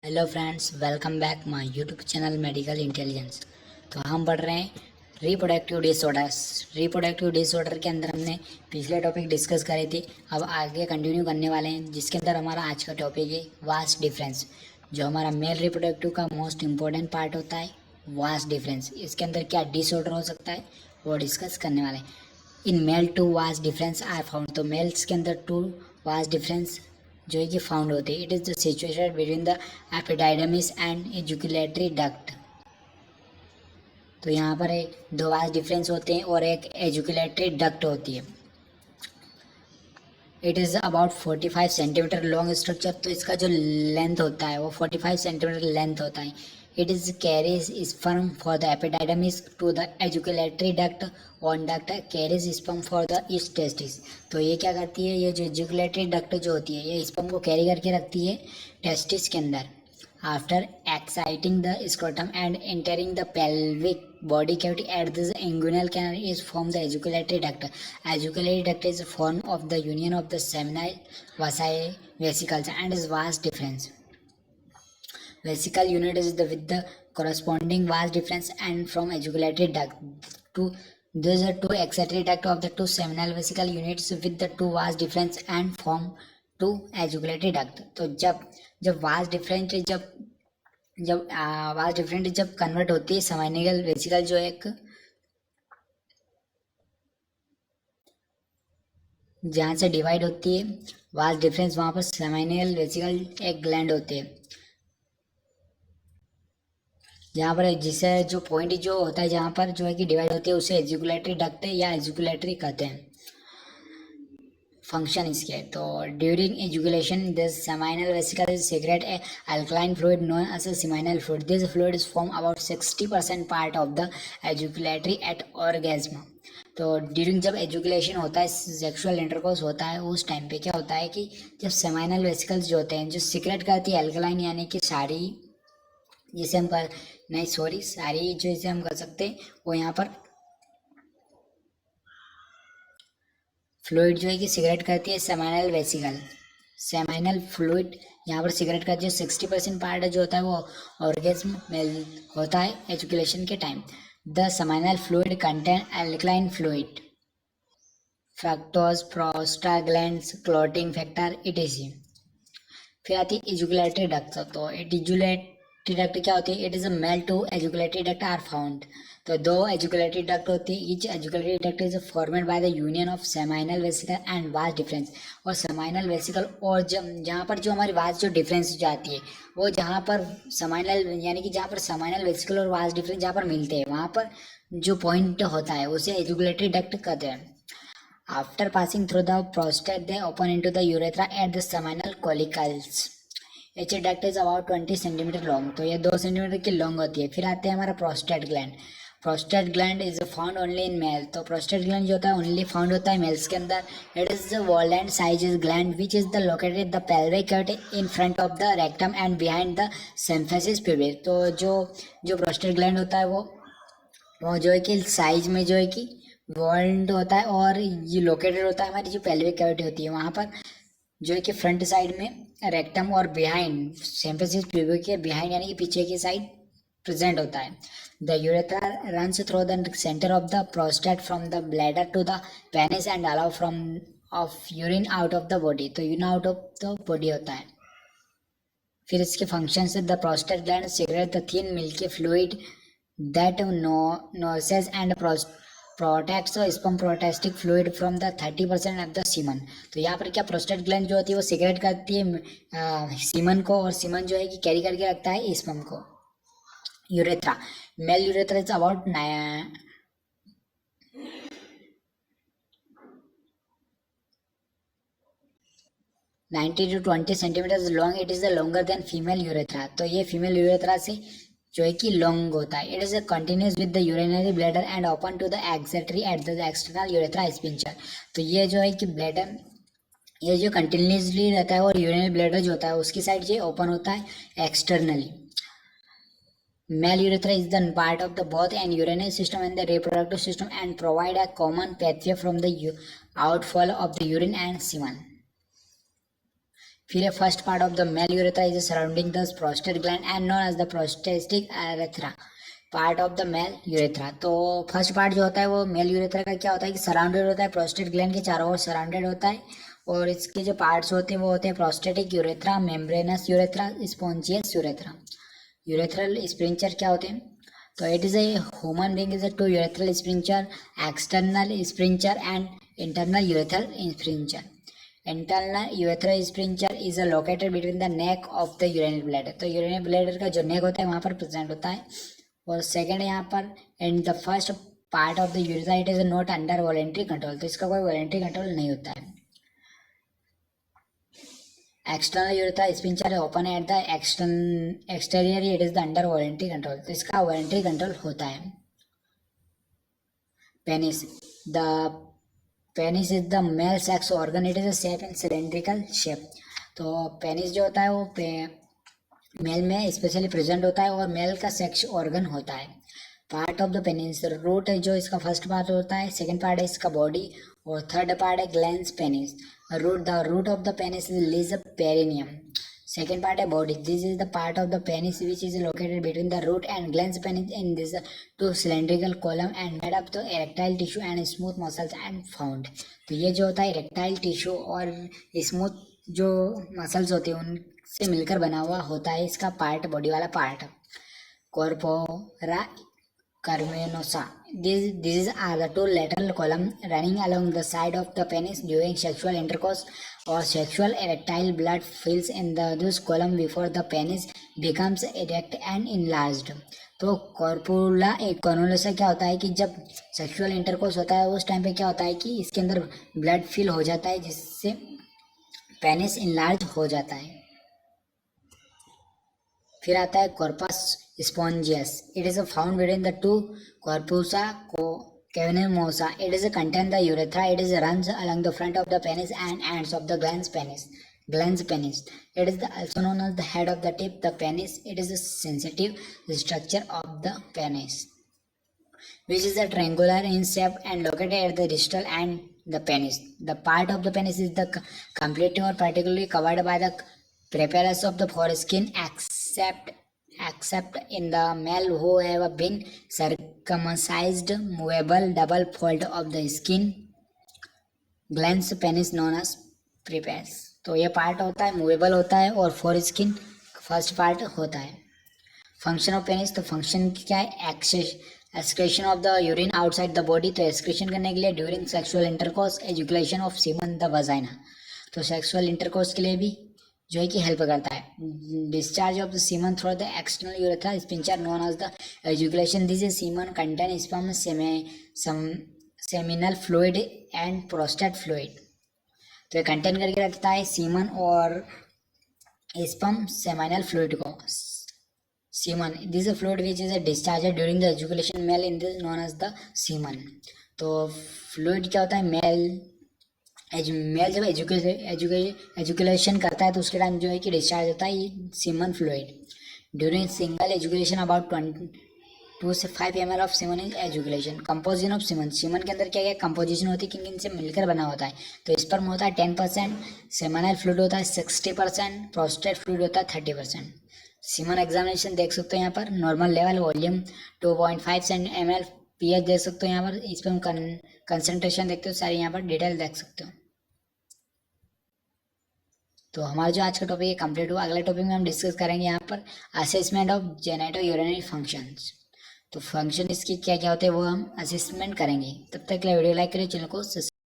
Hello friends, welcome back my YouTube channel medical intelligence. तो हम पढ़ रहे हैं रिप्रोडक्टिव डिसऑर्डर्स। रिप्रोडक्टिव डिसऑर्डर के अंदर हमने पिछले टॉपिक डिस्कस करे थे, अब आगे कंटिन्यू करने वाले हैं, जिसके अंदर हमारा आज का टॉपिक है वास्ट डिफरेंस। जो हमारा मेल रिप्रोडक्टिव का मोस्ट इम्पोर्टेंट पार्ट होता है, वास्ट डिफरेंस। इसके अंदर क्या डिसऑर्डर हो सकता है वो डिस्कस करने वाले हैं। In male two vas deferens are found. तो मेल्स के अंदर टू वास्ट डिफरेंस जो है कि फाउंड होते हैं। It is the situation between the epididymis and ejaculatory duct. तो यहाँ पर एक दो वास्ट डिफरेंस होते हैं और एक एजुकुलेटरी डक्ट होती है। It is about 45 centimetre long structure. तो इसका जो लेंथ होता है वो 45 सेंटीमीटर लेंथ होता है। It is carries sperm for the epididymis to the ejaculatory duct. On duct carries sperm for the east testis. तो ये क्या करती है, ये जो एजुकुलेटरी डक्ट जो होती है ये स्पर्म को कैरी करके रखती है टेस्टिस के अंदर। After exciting the scrotum and entering the pelvic body cavity at the inguinal canal is formed the ejaculatory duct. Ejaculatory duct is a form of the union of the seminal vesicles and is vast difference. Vesicle unit is with the corresponding vast difference and from ejaculatory duct to these are two excretory duct of the two seminal vesicle units with the two vast difference and form two ejaculatory duct. तो जब जब vast different जब convert होती है seminal vesicle जो एक जहाँ से डिवाइड होती है वास्ट डिफरेंस, वहाँ पर सेमिनल वेसिकल एक ग्लैंड होते हैं जहाँ पर जिसे जो पॉइंट जो होता है जहाँ पर जो है कि डिवाइड होती है उसे एजुकुलेटरी डक्ट या एजुकुलेटरी कहते हैं। फंक्शन इसके तो during ejaculation this seminal vesicle is secrete a alkaline fluid known as a seminal fluid. This fluid is form about 60% part of the ejaculatory at orgasm. तो ड्यूरिंग जब एजुकुलेशन होता है, सेक्सुअल इंटरकोर्स होता है, उस time पे क्या होता है कि जब सेमिनल वेसिकल्स जो होते हैं जो सीक्रेट करती है अल्कलाइन यानी कि सारी जिसे हम कर नहीं सॉरी सारी जो इसे हम कर सकते हैं वो यहाँ पर फ्लूइड जो है कि सिगरेट करती है सेमिनल वेसिकल। सेमिनल फ्लूइड यहाँ पर सिगरेट का जो 60% पार्ट जो होता है वो ऑर्गेज्म में होता है एजुकुलेशन के time. The seminal fluid contain alkaline fluid fructose prostaglandins clotting factor etc. फिर आती है एजुकुलेटरी डक्ट। तो एजुकुलेटरी डक्ट क्या होती है, it is a male two ejaculatory duct are found. तो दो एजुकुलेटरी डक्ट होती है। Each ejaculatory duct is formed by the union of seminal vesicle and vas deferens. और सेमिनल वेसिकल और जहाँ पर जो हमारी वास्ट जो डिफरेंस जाती है वो जहाँ पर सेमिनल यानी कि जहाँ पर सेमिनल वेसिकल और वास्ट डिफरेंस जहाँ पर मिलते हैं वहाँ पर जो पॉइंट होता है उसे एजुकुलेटरी डक्ट कहते हैं। After passing through the prostate, they open into the urethra at the seminal follicles. H duct is about 20 centimetre long. तो ये 2 सेंटीमीटर की लॉन्ग होती है। फिर आते हैं हमारा prostate gland. Prostate gland is found only in male. तो प्रोस्टेट ग्लैंड जो होता है ओनली फाउंड होता है मेल्स के अंदर। It is the वॉलेंट size gland which is the located the pelvic cavity in front of the rectum and behind the symphysis pubis. तो जो प्रोस्टेट ग्लैंड होता है वो जो है कि साइज में जो है कि वॉल्ड होता है और ये लोकेटेड होता है हमारी जो पेल्विक कैविटी होती है वहाँ पर जो है कि फ्रंट साइड में रेक्टम और बिहाइंड सिम्फिसिस प्यूबिक के बिहाइंड यानी कि पीछे की साइड प्रेजेंट होता है। The urethra runs through the centre of the prostate from the bladder to the penis and allow flow of urine out of the body. तो urine out of the body होता है। फिर इसके function से the prostate gland secrete the thin milky fluid that nourishes and protects sperm prostatic fluid from the 30% of the semen. तो यहाँ पर क्या प्रोस्टेट ग्लैंड जो होती है वो सिगरेट करती है सीमन को और सीमन जो है कि कैरी करके रखता है स्पर्म को। Urethra male urethra is about 90 to 20 centimetre long. It is longer than female urethra. तो ये फीमेल यूरेथ्रा से जो है कि लॉन्ग होता है। It is continuous with the urinary bladder and open to the exterior at the external urethra sphincter. तो ये जो है कि ब्लैडर ये जो कंटिन्यूसली रहता है और यूरिनरी ब्लैडर जो होता है उसकी साइड जो ओपन होता है externally. Male urethra is the part of the both and urinary system and the reproductive system and provide a common pathway from the outfall of the urine and semen. फिर है first part of the male urethra is surrounding the prostate gland and known as the prostatic urethra part of the male urethra. तो first part जो होता है वो mail urethra का क्या होता है कि सराउंडेड होता है, प्रोस्टेट ग्लैंड के चारों ओर सराउंडेड होता है, और इसके जो पार्ट्स होते हैं वो होते हैं prostatic urethra, membranous urethra, spongious urethra. Urethral sphincter क्या होते हैं? तो it is a human being is a two urethral sphincter, external sphincter and internal urethral sphincter. Internal urethral sphincter is located between the neck of the urinary bladder. तो urinary bladder का जो नेक होता है वहाँ पर प्रेजेंट होता है। और सेकंड यहाँ पर and the first part of the urethra it is not under voluntary control. तो इसका कोई वॉलेंट्री कंट्रोल नहीं होता है। External urethra sphincter open at the exterior it is the under voluntary control. तो इसका वॉलेंट्री कंट्रोल होता है। Penis the penis is the male sex organ, it is a shape in cylindrical shape. तो penis जो होता है वो mail में स्पेशली प्रेजेंट होता है और मेल का सेक्स ऑर्गन होता है। Part of the penis root है जो इसका फर्स्ट पार्ट होता है, सेकंड पार्ट है इसका बॉडी, और थर्ड पार्ट है glans penis. Root the root of the penis is lies perineum. Second part है body, this is the part of the penis which is located between the root and glans penis in this two cylindrical column and made up the erectile tissue and smooth muscles and found. तो ये जो होता है erectile tissue और smooth जो muscles होते हैं उनसे मिलकर बना हुआ होता है इसका पार्ट, बॉडी वाला part. Corpora carminosa. These are the two lateral columns running along the side of the penis during sexual intercourse or sexual erectile blood fills in this column before the penis becomes erect and enlarged. तो कॉर्पुला एक कॉर्नुलोसा क्या होता है कि जब sexual intercourse होता है उस टाइम पे क्या होता है कि इसके अंदर ब्लड फिल हो जाता है जिससे पेनिस इनलार्ज हो जाता है। फिर आता है corpus spongiosum, it is found between the two corpora cavernosa. It is contain the urethra. It is runs along the front of the penis and ends of the glans penis. Glans penis. It is also known as the head of the tip. The penis. It is a sensitive structure of the penis, which is a triangular in shape and located at the distal and the penis. The part of the penis is the completely or particularly covered by the preparation of the foreskin, except in the male who have been circumcised. Movable double fold of the skin glans penis known as prepuce. तो ये part होता है movable होता है और four skin first part होता है। Function of penis, तो फंक्शन क्या है? Excretion of the urine outside the body. तो एक्सक्रीशन करने के लिए during sexual intercourse, ejaculation of semen the vagina. तो सेक्सुअल इंटरकोर्स के लिए भी जो है कि हेल्प करता है। Discharge of the semen through the external urethra sphincter known as the ejaculation. This is semen contain sperm, seminal fluid and prostate fluid. तो ये कंटेन करके रखता है सीमन और स्पर्म सेमिनल फ्लूइड को। Semen this is fluid which is a discharge during the ejaculation male in this known as the semen. तो fluid क्या होता है? मेल जब एजुकेशन करता है तो उसके टाइम जो है कि डिस्चार्ज होता है ये semen fluid. During single education about 2 से 5 ml of semen is education. Composition of semen, semen के अंदर क्या क्या कंपोजिशन होती है, किन से मिलकर बना होता है? तो स्पर्म होता है 10%, सेमिनल फ्लूइड होता है 60%, प्रोस्टेट फ्लूइड होता है 30%। सीमन एग्जामिनेशन देख सकते हो यहाँ पर, normal level, volume 2.5 ml, pH देख सकते हो यहाँ पर, स्पर्म कंसंट्रेशन देखते हो, सारी यहाँ पर डिटेल देख सकते हो। तो हमारा जो आज का टॉपिक है कंप्लीट हुआ। अगले टॉपिक में हम डिस्कस करेंगे यहाँ पर assessment of genito urinary functions. तो फंक्शन इसकी क्या क्या होते हैं वो हम असेसमेंट करेंगे। तब तक के लिए वीडियो लाइक करिए, चैनल को सब्सक्राइब